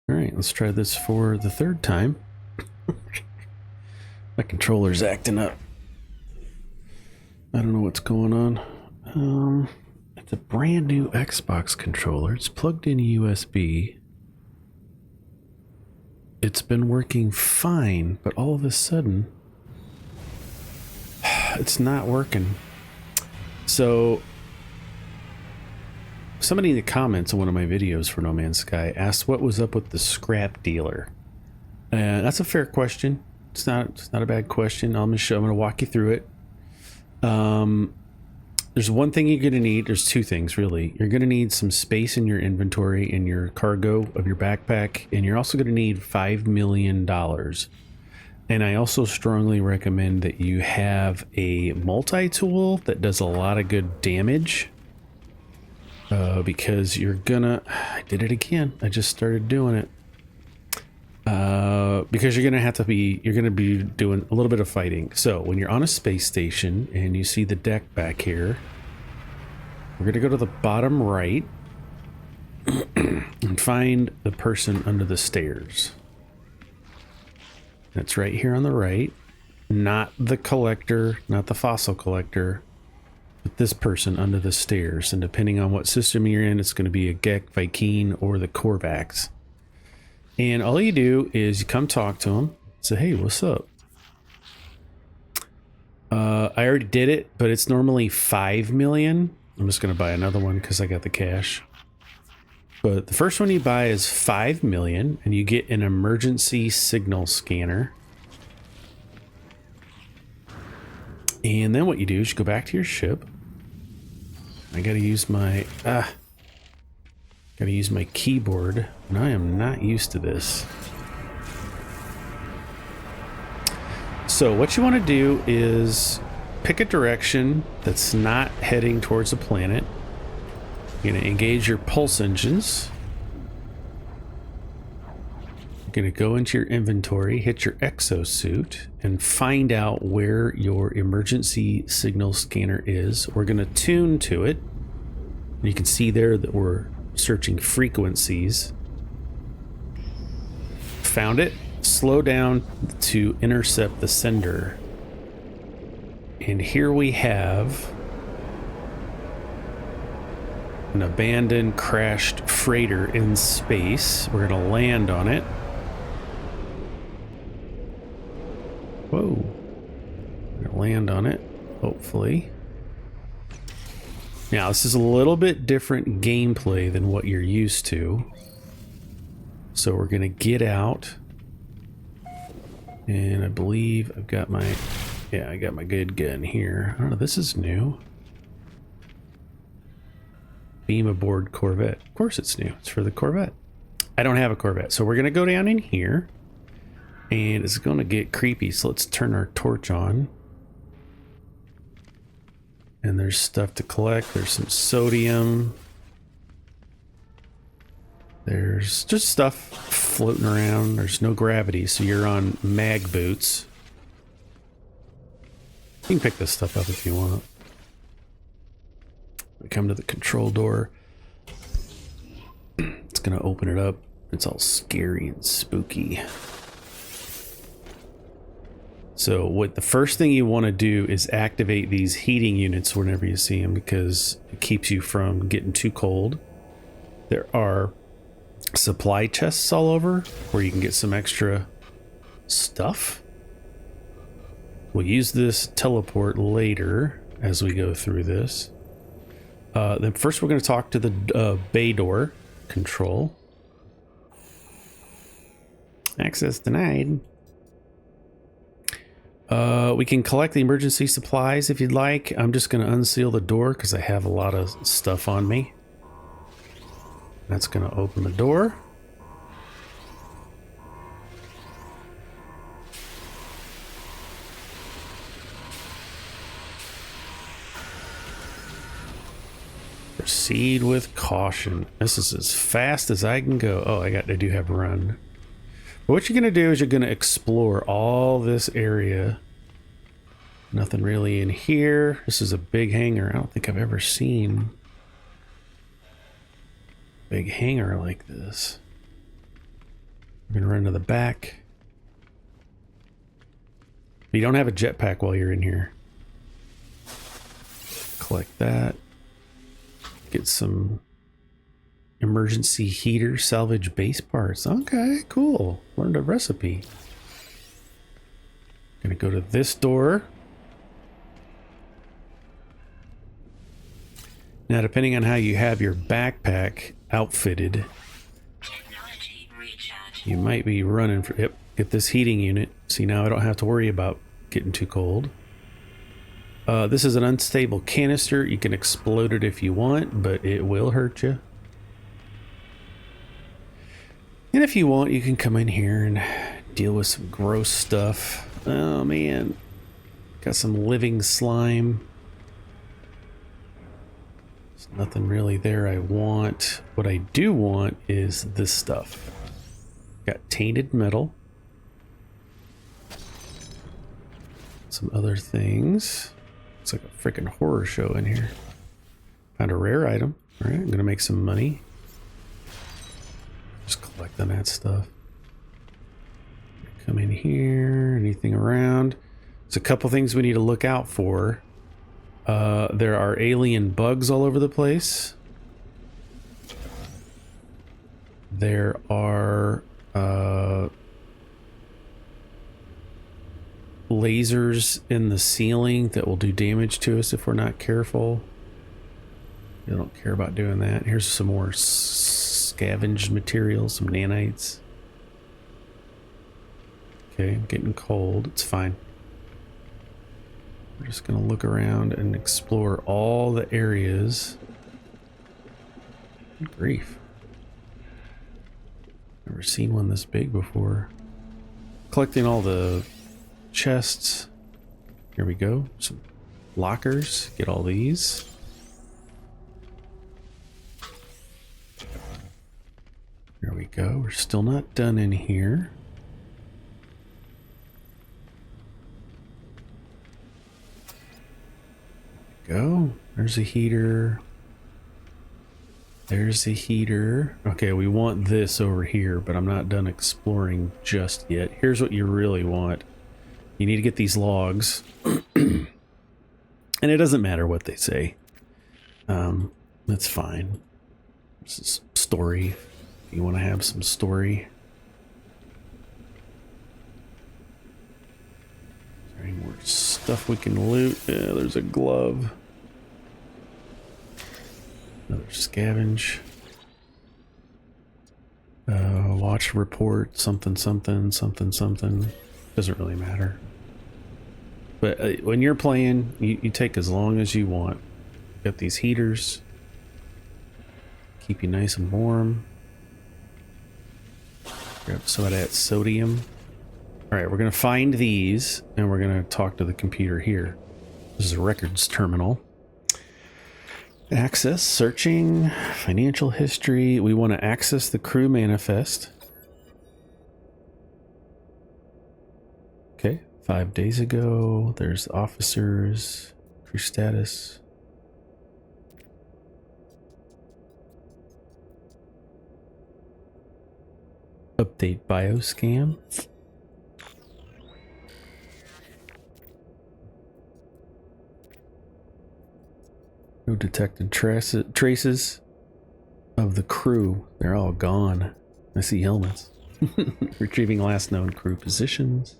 All right, let's try this for the third time. My controller's acting up. I don't know what's going on. It's a brand new Xbox controller. It's plugged in USB. It's been working fine, but all of a sudden, it's not working. So, somebody in the comments on one of my videos for No Man's Sky asked what was up with the scrap dealer. That's a fair question. It's not a bad question. I'm gonna walk you through it. There's one thing you're gonna need. There's two things really. You're gonna need some space in your inventory in your cargo of your backpack, and you're also gonna need $5 million. And I also strongly recommend that you have a multi-tool that does a lot of good damage. Because you're gonna... I did it again. I just started doing it. Because you're gonna be doing a little bit of fighting. So when you're on a space station and you see the deck back here, we're gonna go to the bottom right and find the person under the stairs. That's right here on the right. Not the collector, not the fossil collector, but this person under the stairs. And depending on what system you're in, it's going to be a Gek, Viking, or the Korvax. And all you do is you come talk to him, say, hey, what's up? I already did it, but it's normally 5 million. I'm just going to buy another one because I got the cash. But the first one you buy is 5 million, and you get an emergency signal scanner. And then what you do is you go back to your ship. I gotta use my keyboard, and I am not used to this. So what you want to do is pick a direction that's not heading towards the planet. You're going to engage your pulse engines. You're going to go into your inventory, hit your exosuit, and find out where your emergency signal scanner is. We're going to tune to it. You can see there that we're searching frequencies. Found it. Slow down to intercept the sender. And here we have an abandoned, crashed freighter in space. We're going to land on it. Whoa. We're going to land on it, hopefully. Now, this is a little bit different gameplay than what you're used to. So we're going to get out. And I believe I've got my... Yeah, I got my good gun here. I don't know, this is new. Beam aboard Corvette. Of course it's new. It's for the Corvette. I don't have a Corvette. So we're going to go down in here. And it's going to get creepy. So let's turn our torch on. And there's stuff to collect. There's some sodium. There's just stuff floating around. There's no gravity, so you're on mag boots. You can pick this stuff up if you want. We come to the control door. It's gonna open it up. It's all scary and spooky. So what the first thing you want to do is activate these heating units whenever you see them, because it keeps you from getting too cold. There are supply chests all over where you can get some extra stuff. We'll use this teleport later as we go through this. Then first we're going to talk to the bay door control. Access denied. We can collect the emergency supplies if you'd like. I'm just going to unseal the door because I have a lot of stuff on me. That's going to open the door. Proceed with caution. This is as fast as I can go. Oh, I do have run. But what you're going to do is you're going to explore all this area. Nothing really in here. This is a big hangar. I don't think I've ever seen a big hangar like this. We're gonna run to the back. But you don't have a jetpack while you're in here. Collect that. Get some emergency heater, salvage base parts. Okay, cool. Learned a recipe. Gonna go to this door. Now, depending on how you have your backpack outfitted, you might be running for, yep, get this heating unit. See, now I don't have to worry about getting too cold. This is an unstable canister. You can explode it if you want, but it will hurt you. And if you want, you can come in here and deal with some gross stuff. Oh man, got some living slime. There's nothing really there I want. What I do want is this stuff. Got tainted metal. Some other things. It's like a freaking horror show in here. Found a rare item. All right, I'm gonna make some money. Just collecting that stuff. Come in here. Anything around? There's a couple things we need to look out for. There are alien bugs all over the place. There are lasers in the ceiling that will do damage to us if we're not careful. I don't care about doing that. Here's some more scavenged materials, some nanites. Okay, I'm getting cold. It's fine. We're just gonna look around and explore all the areas. Good grief. Never seen one this big before. Collecting all the chests. Here we go. Some lockers. Get all these. There we go. We're still not done in here. Go. There's a heater. There's a heater. Okay, we want this over here, but I'm not done exploring just yet. Here's what you really want. You need to get these logs. And it doesn't matter what they say. That's fine. This is story. You want to have some story. Is there any more stuff we can loot? Yeah, there's a glove. Another scavenge. Watch report, something, something, something, something. Doesn't really matter. But when you're playing, you take as long as you want. Got these heaters. Keep you nice and warm. Grab some of that sodium. Alright, we're going to find these, and we're going to talk to the computer here. This is a records terminal. Access, searching, financial history. We want to access the crew manifest. Okay, 5 days ago. There's officers, crew status. Update bioscan. No detected traces of the crew. They're all gone. I see helmets. Retrieving last known crew positions.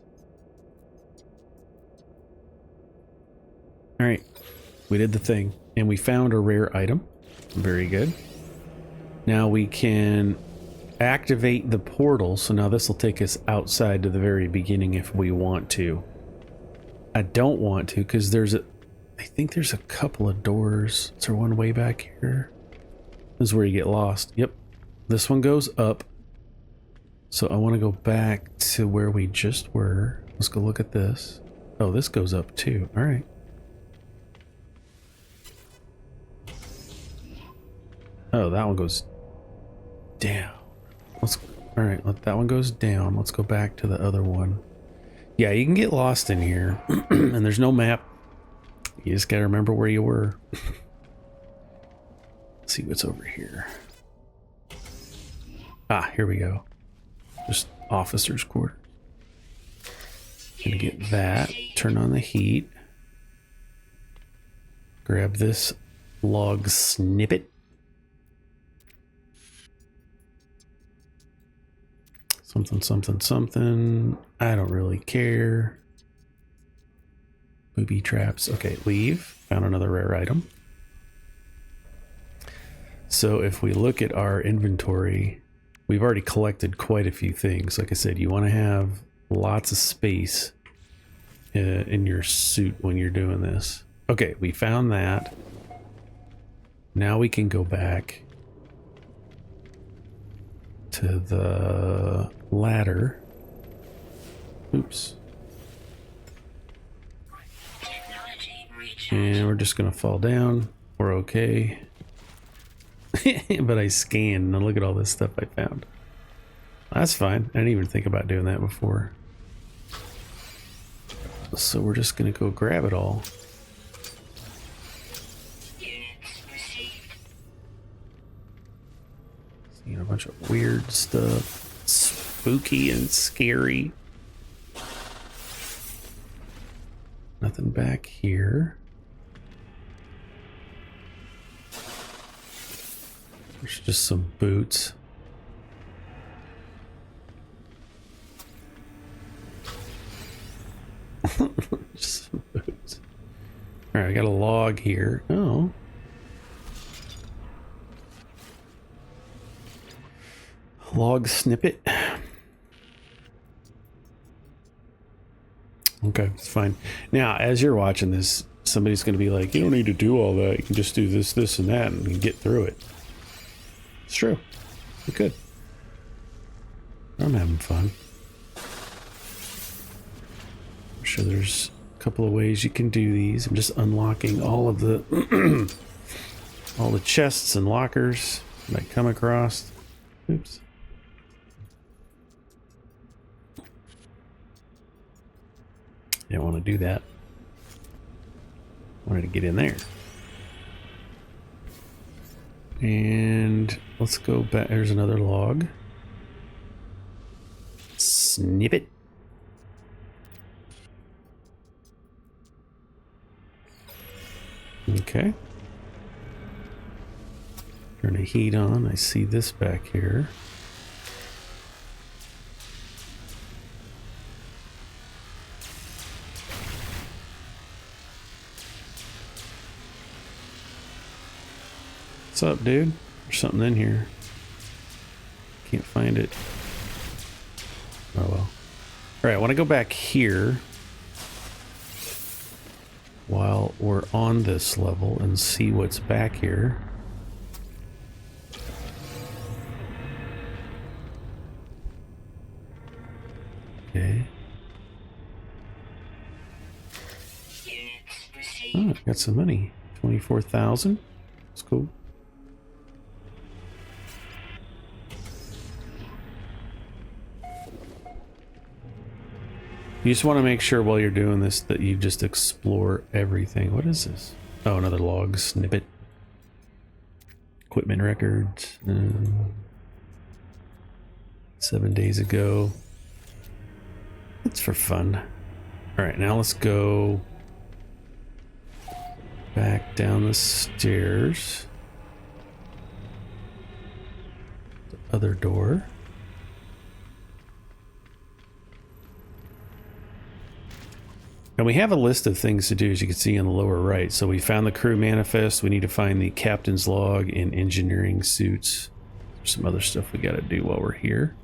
Alright. We did the thing. And we found a rare item. Very good. Now we can activate the portal. So now this will take us outside to the very beginning if we want to. I don't want to because I think there's a couple of doors. Is there one way back here? This is where you get lost. Yep. This one goes up. So I want to go back to where we just were. Let's go look at this. Oh, this goes up too. All right. Oh, that one goes down. All right, that one goes down. Let's go back to the other one. Yeah, you can get lost in here. And there's no map. You just gotta remember where you were. Let's see what's over here. Ah, here we go. Just officer's quarter. Gonna get that. Turn on the heat. Grab this log snippet. Something, something, something. I don't really care. Booby traps. Okay, leave. Found another rare item. So if we look at our inventory, we've already collected quite a few things. Like I said, you want to have lots of space in your suit when you're doing this. Okay, we found that. Now we can go back to the ladder. Oops. And we're just gonna fall down. We're okay. But I scanned and look at all this stuff I found. That's fine. I didn't even think about doing that before. So we're just gonna go grab it all. Seeing a bunch of weird stuff. Spooky and scary. Nothing back here. There's just some boots. Just some boots. Alright, I got a log here. Oh. Log snippet. Okay, it's fine. Now, as you're watching this, somebody's going to be like, you don't need to do all that. You can just do this, this, and that, and you can get through it. It's true. You could. I'm having fun. I'm sure there's a couple of ways you can do these. I'm just unlocking all of the all the chests and lockers that I come across. Oops. Didn't want to do that. Wanted to get in there. And let's go back. There's another log. Snip it. Okay. Turn the heat on. I see this back here. What's up, dude? There's something in here. Can't find it. Oh well. Alright, I want to go back here while we're on this level and see what's back here. Okay. Oh, I got some money. 24,000. That's cool. You just want to make sure while you're doing this that you just explore everything. What is this? Oh, another log snippet. Equipment records. 7 days ago. It's for fun. Alright, now let's go back down the stairs. The other door. And we have a list of things to do, as you can see on the lower right. So we found the crew manifest. We need to find the captain's log and engineering suits. There's some other stuff we got to do while we're here.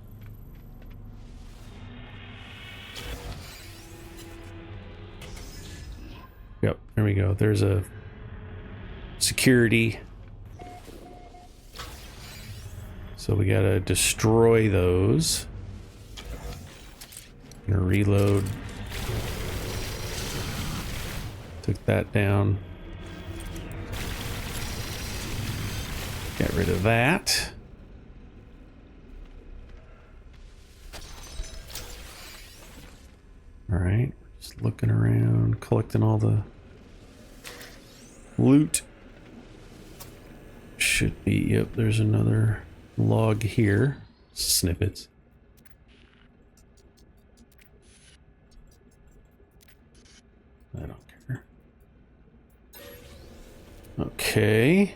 Yep, there we go. There's a security. So we got to destroy those. Gonna reload. Took that down. Get rid of that. All right, just looking around, collecting all the loot. Should be, yep, there's another log here. Snippets. I don't care. Okay.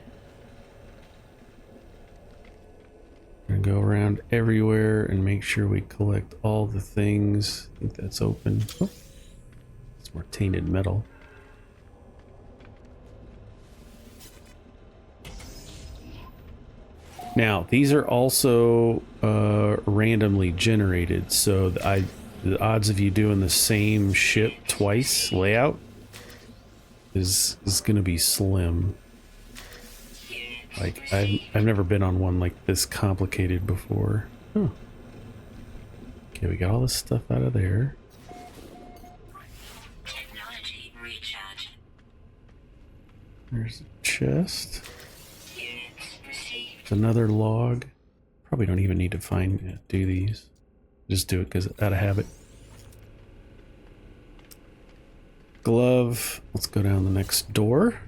Gonna go around everywhere and make sure we collect all the things. I think that's open. Oh, it's more tainted metal. Now, these are also randomly generated, so the odds of you doing the same ship twice layout is going to be slim. Like I've never been on one like this complicated before. Huh. Okay, we got all this stuff out of there. Technology recharge. There's a chest. There's another log. Probably don't even need to do these. Just do it because out of habit. Glove. Let's go down the next door.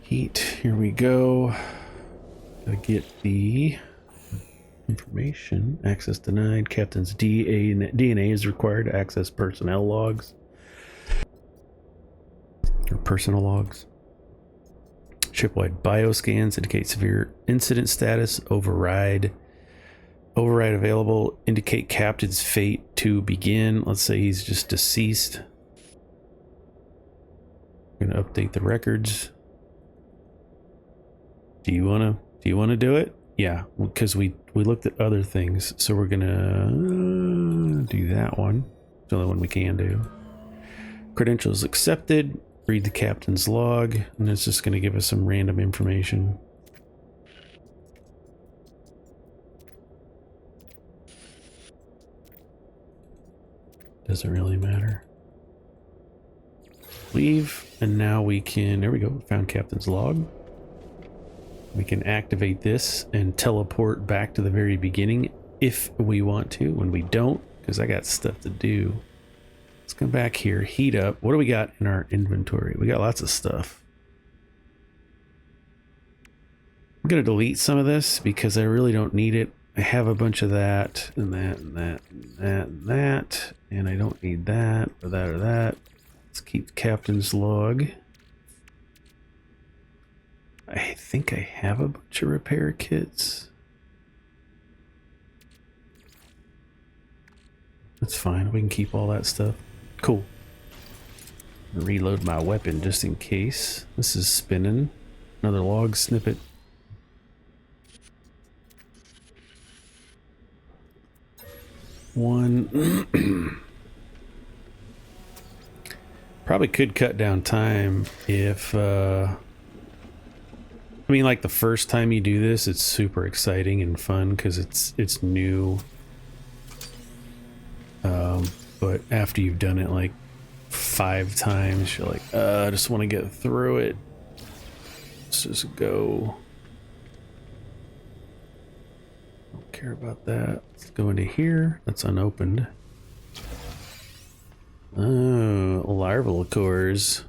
Heat. Here we go. Gotta get the information. Access denied. Captain's DNA is required to access personnel logs. Or personal logs. Shipwide bioscans indicate severe incident status. Override available. Indicate captain's fate to begin. Let's say he's just deceased. I'm gonna update the records. Do you wanna do it? Yeah, because we looked at other things, so we're gonna do that one. It's the only one we can do. Credentials accepted. Read the captain's log, and it's just gonna give us some random information. Doesn't really matter. Leave, and now we can. There we go. Found captain's log. We can activate this and teleport back to the very beginning if we want to. When we don't, because I got stuff to do. Let's come back here, heat up. What do we got in our inventory? We got lots of stuff. I'm going to delete some of this because I really don't need it. I have a bunch of that and that and that and that and that. And I don't need that or that or that. Let's keep the captain's log. I think I have a bunch of repair kits. That's fine. We can keep all that stuff. Cool. Reload my weapon just in case. This is spinning. Another log snippet. One. Probably could cut down time if I mean, like the first time you do this, it's super exciting and fun because it's new. But after you've done it like 5 times, you're like, I just want to get through it. Let's just go. Don't care about that. Let's go into here. That's unopened. Oh, larval cores.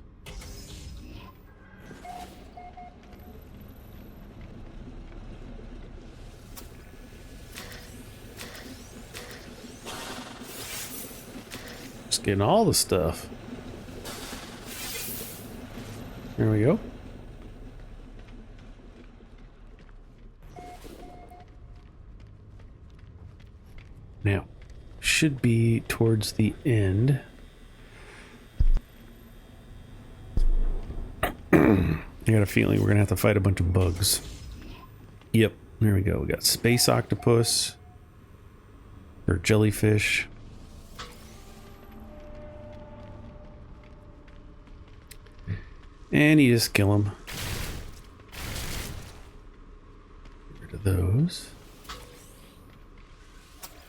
Getting all the stuff. There we go. Now, should be towards the end. I got a feeling we're gonna have to fight a bunch of bugs. Yep, there we go. We got space octopus or jellyfish. And you just kill them. Get rid of those.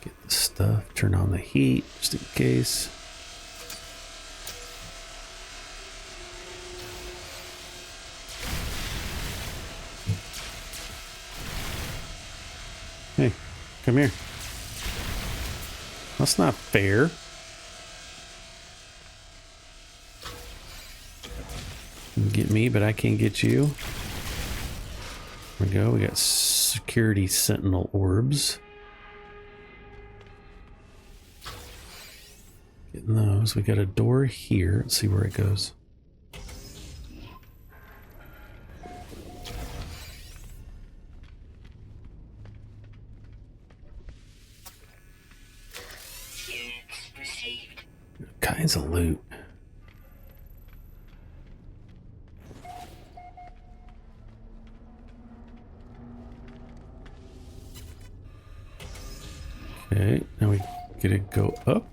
Get the stuff. Turn on the heat just in case. Hey, come here. That's not fair. You can get me, but I can't get you. There we go. We got security sentinel orbs. Getting those. We got a door here. Let's see where it goes. Kinds of loot. Okay, now we get to go up.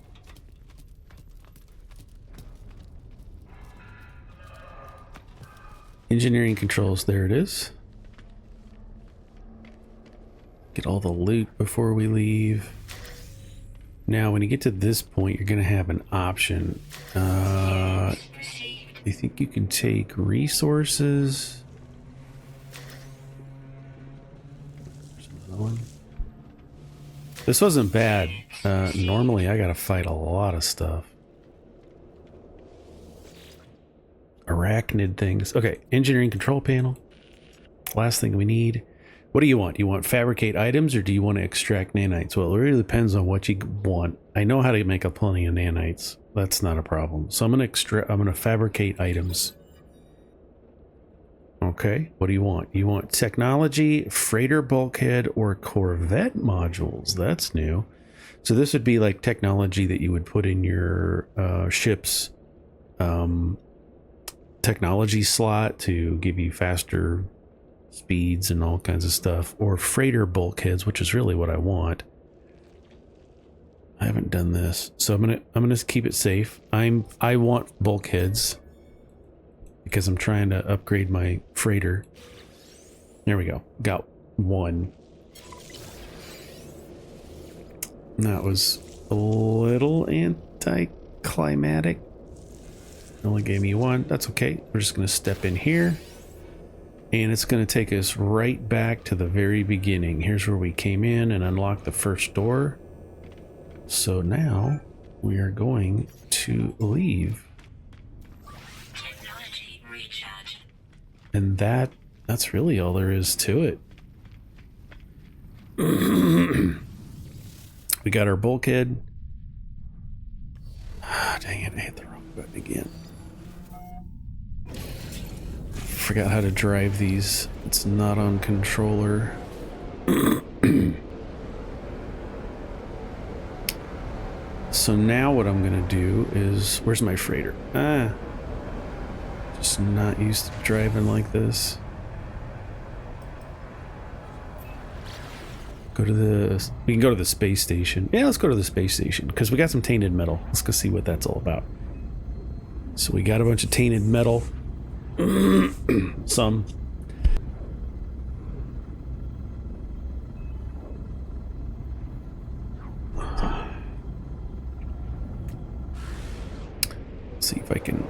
Engineering controls, there it is. Get all the loot before we leave. Now, when you get to this point, you're going to have an option. You think you can take resources? There's another one. This wasn't bad. Normally, I got to fight a lot of stuff. Arachnid things. Okay, engineering control panel. Last thing we need. What do you want? You want fabricate items or do you want to extract nanites? Well, it really depends on what you want. I know how to make a plenty of nanites. That's not a problem. So I'm gonna fabricate items. Okay, what do you want? You want technology, freighter bulkhead, or Corvette modules. That's new. So this would be like technology that you would put in your ship's technology slot to give you faster speeds and all kinds of stuff, or freighter bulkheads, which is really what I want. I haven't done this, so I'm gonna keep it safe. I want bulkheads because I'm trying to upgrade my freighter. There we go. Got one. That was a little anticlimactic. Only gave me one. That's okay. We're just gonna step in here. And it's going to take us right back to the very beginning. Here's where we came in and unlocked the first door. So now we are going to leave. Technology recharge. And that's really all there is to it. We got our bulkhead. Ah, dang it, I hit the wrong button again. Forgot how to drive these. It's not on controller. So now what I'm gonna do is, where's my freighter? Just not used to driving like this. We can go to the space station. Yeah, let's go to the space station because we got some tainted metal. Let's go see what that's all about. So we got a bunch of tainted metal. Some. See if I can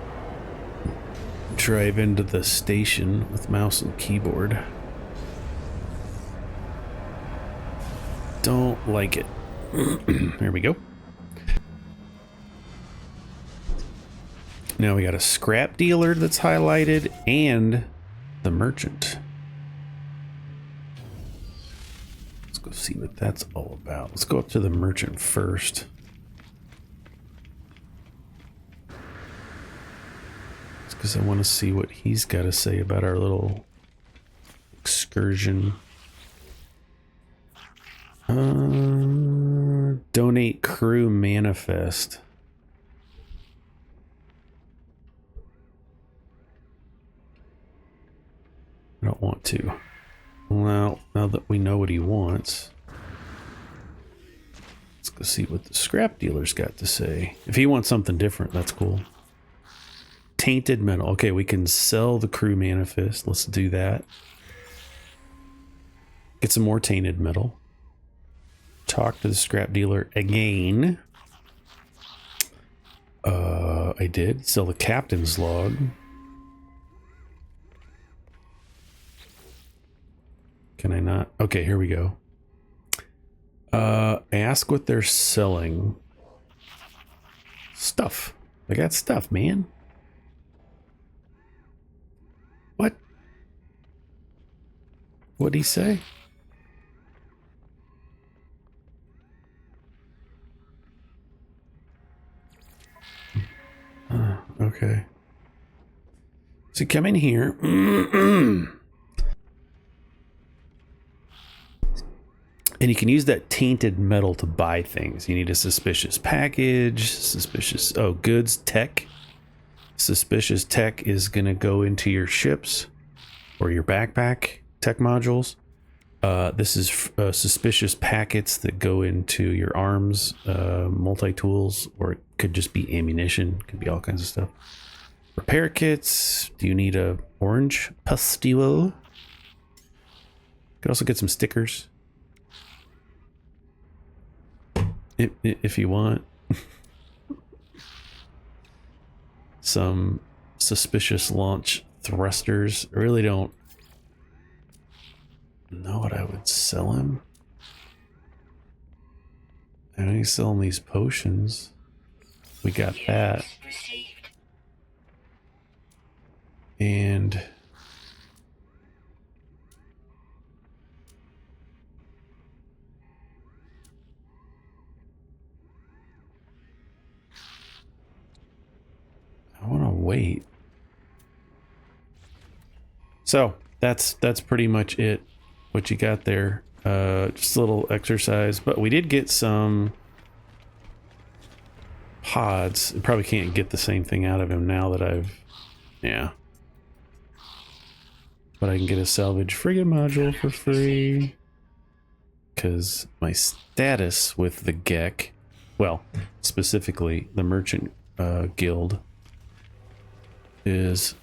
drive into the station with mouse and keyboard. Don't like it. There we go. Now we got a scrap dealer that's highlighted and the merchant. Let's go see what that's all about. Let's go up to the merchant first. It's because I want to see what he's got to say about our little excursion. Donate crew manifest. I don't want to. Well, now that we know what he wants, let's go see what the scrap dealer's got to say. If he wants something different, that's cool. Tainted metal. Okay, we can sell the crew manifest. Let's do that. Get some more tainted metal. Talk to the scrap dealer again. I did. Sell the captain's log. Can I not? Okay, here we go. Ask what they're selling. Stuff. I got stuff, man. What? What'd he say? Okay. So come in here. And you can use that tainted metal to buy things. You need a suspicious package, suspicious, goods, tech. Suspicious tech is going to go into your ships or your backpack tech modules. This is suspicious packets that go into your arms, multi-tools, or it could just be ammunition. Could be all kinds of stuff. Repair kits. Do you need a orange pastille? You could also get some stickers. If you want. Some suspicious launch thrusters. I really don't know what I would sell him. I only sell him these potions. We got that. And I want to wait. So that's pretty much it. What you got there? Just a little exercise, but we did get some pods. I probably can't get the same thing out of him now that yeah. But I can get a salvage frigate module for free. Because my status with the GEC, well, specifically the Merchant Guild, is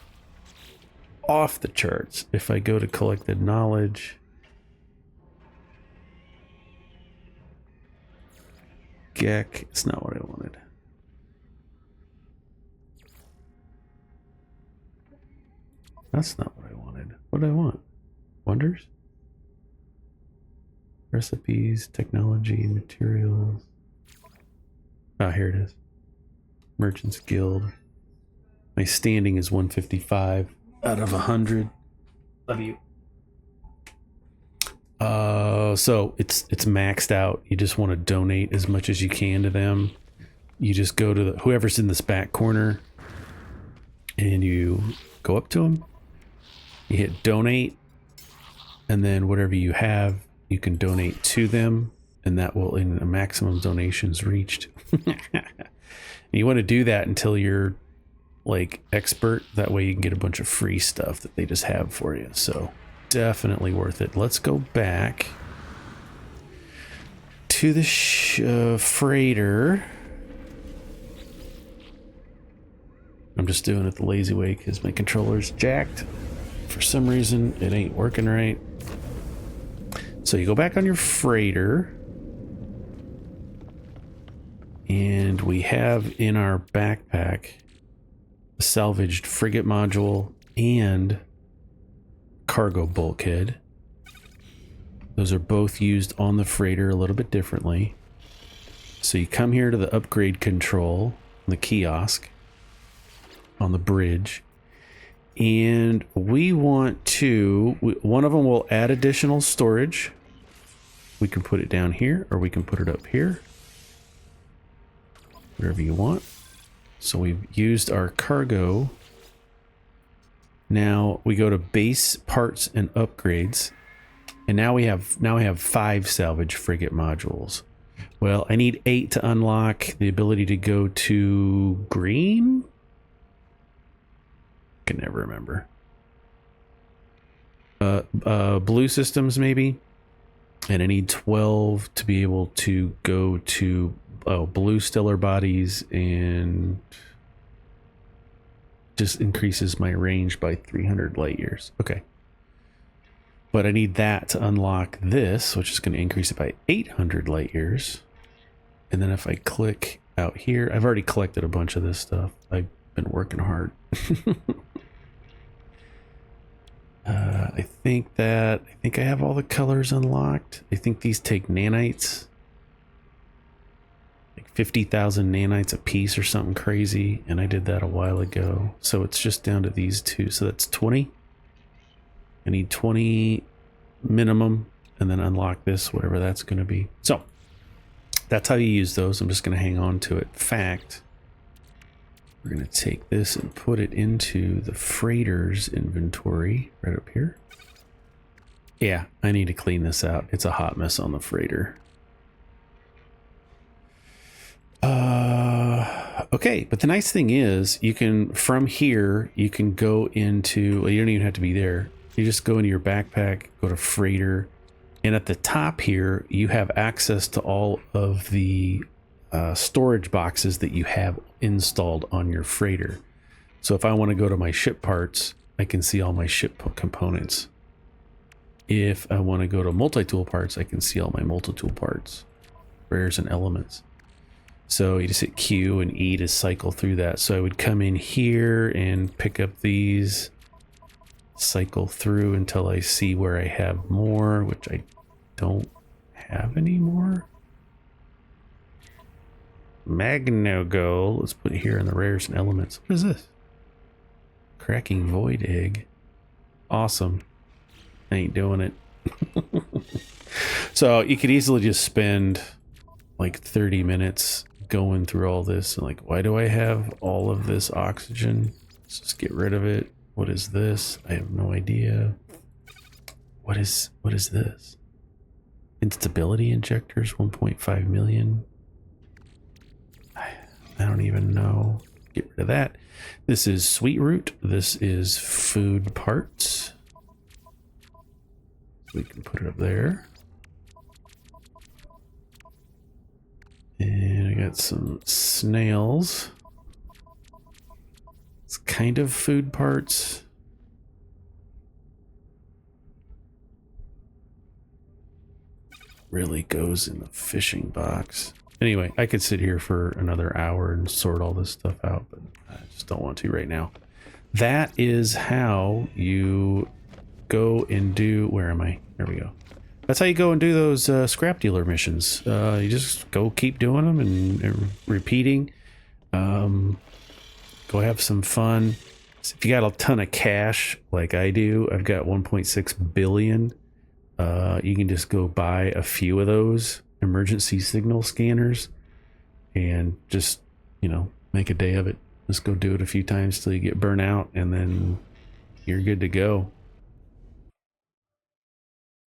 off the charts. If I go to collected knowledge, GEC, it's not what I wanted. That's not what I wanted. What do I want? Wonders? Recipes, technology, materials. Ah, here it is. Merchants Guild. My standing is 155 out of 100. Love you. So it's maxed out. You just want to donate as much as you can to them. You just go to whoever's in this back corner and you go up to them. You hit donate, and then whatever you have, you can donate to them, and that will, in a maximum donations reached. And you want to do that until you're like expert. That way you can get a bunch of free stuff that they just have for you. So definitely worth it. Let's go back to the freighter. I'm just doing it the lazy way because my controller's jacked. For some reason, it ain't working right. So you go back on your freighter. And we have in our backpack a salvaged frigate module and cargo bulkhead. Those are both used on the freighter a little bit differently. So you come here to the upgrade control, the kiosk on the bridge. And we want to, one of them will add additional storage. We can put it down here, or we can put it up here. Wherever you want. So we've used our cargo. Now we go to base parts and upgrades. And now we have 5 salvage frigate modules. Well, I need 8 to unlock the ability to go to green. Can never remember. Blue systems maybe, and I need 12 to be able to go to blue stellar bodies, and just increases my range by 300 light years. Okay, but I need that to unlock this, which is going to increase it by 800 light years. And then if I click out here, I've already collected a bunch of this stuff. I've been working hard. I think I have all the colors unlocked. I think these take nanites. Like 50,000 nanites a piece or something crazy, and I did that a while ago. So it's just down to these two. So that's 20. I need 20 minimum, and then unlock this, whatever that's going to be. So that's how you use those. I'm just going to hang on to it. In fact, we're going to take this and put it into the freighter's inventory right up here. Yeah, I need to clean this out. It's a hot mess on the freighter. Okay, but the nice thing is you can, from here, you can go into, well, you don't even have to be there. You just go into your backpack, go to freighter, and at the top here, you have access to all of the storage boxes that you have installed on your freighter. So if I want to go to my ship parts, I can see all my ship components. If I want to go to multi-tool parts, I can see all my multi-tool parts, rares and elements. So you just hit Q and E to cycle through that. So I would come in here and pick up these, cycle through until I see where I have more, which I don't have anymore. Magno Gold. Let's put it here in the rares and elements. What is this? Cracking void egg. Awesome. I ain't doing it. So you could easily just spend like 30 minutes going through all this and like, why do I have all of this oxygen? Let's just get rid of it. What is this? I have no idea. What is this? Instability injectors, 1.5 million. I don't even know. Get rid of that. This is sweet root. This is food parts. We can put it up there. And I got some snails. It's kind of food parts. Really goes in the fishing box. Anyway, I could sit here for another hour and sort all this stuff out, but I just don't want to right now. That is how you go and do, where am I? There we go. That's how you go and do those scrap dealer missions. You just go keep doing them and repeating. Go have some fun. So if you got a ton of cash like I do, I've got 1.6 billion. You can just go buy a few of those emergency signal scanners and just, you know, make a day of it. Just go do it a few times till you get burnt out, and then you're good to go.